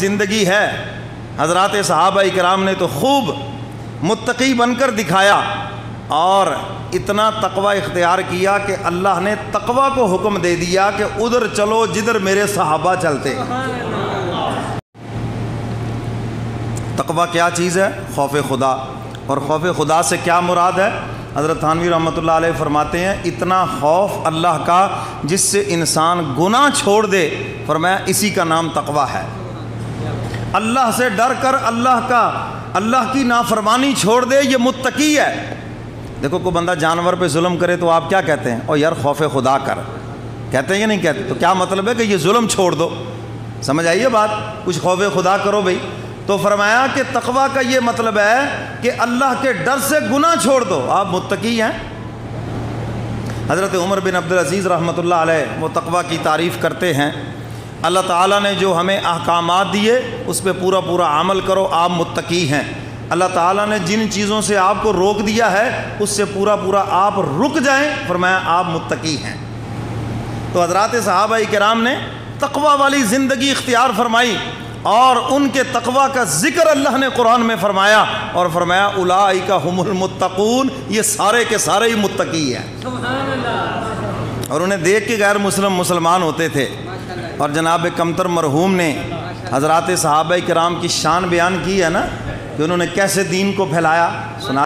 زندگی ہے، حضرات صحابہ کرام نے تو خوب متقی بن کر دکھایا اور اتنا تقوی اختیار کیا کہ اللہ نے تقوی کو حکم دے دیا کہ ادھر چلو جدھر میرے صحابہ چلتے۔ تقوی کیا چیز ہے؟ خوف خدا۔ اور خوف خدا سے کیا مراد ہے؟ حضرت تھانوی رحمۃ اللہ علیہ فرماتے ہیں اتنا خوف اللہ کا جس سے انسان گناہ چھوڑ دے، فرمایا اسی کا نام تقوی ہے۔ اللہ سے ڈر کر اللہ کی نافرمانی چھوڑ دے، یہ متقی ہے۔ دیکھو کوئی بندہ جانور پہ ظلم کرے تو آپ کیا کہتے ہیں؟ او یار خوف خدا کر، کہتے ہیں یا نہیں کہتے؟ تو کیا مطلب ہے کہ یہ ظلم چھوڑ دو، سمجھ آئیے بات، کچھ خوف خدا کرو بھئی۔ تو فرمایا کہ تقوی کا یہ مطلب ہے کہ اللہ کے ڈر سے گناہ چھوڑ دو، آپ متقی ہیں۔ حضرت عمر بن عبدالعزیز رحمۃ اللہ علیہ وہ تقوی کی تعریف کرتے ہیں، اللہ تعالیٰ نے جو ہمیں احکامات دیے اس پہ پورا پورا عمل کرو، آپ متقی ہیں۔ اللہ تعالیٰ نے جن چیزوں سے آپ کو روک دیا ہے اس سے پورا پورا آپ رک جائیں، فرمایا آپ متقی ہیں۔ تو حضرات صحابہ کرام نے تقوی والی زندگی اختیار فرمائی اور ان کے تقوی کا ذکر اللہ نے قرآن میں فرمایا اور فرمایا اولئک ھم المتقون، یہ سارے کے سارے ہی متقی ہیں۔ اور انہیں دیکھ کے غیر مسلمان ہوتے تھے۔ اور جناب کمتر مرحوم نے حضرات صحابہ کرام کی شان بیان کی ہے نا کہ انہوں نے کیسے دین کو پھیلایا، سنا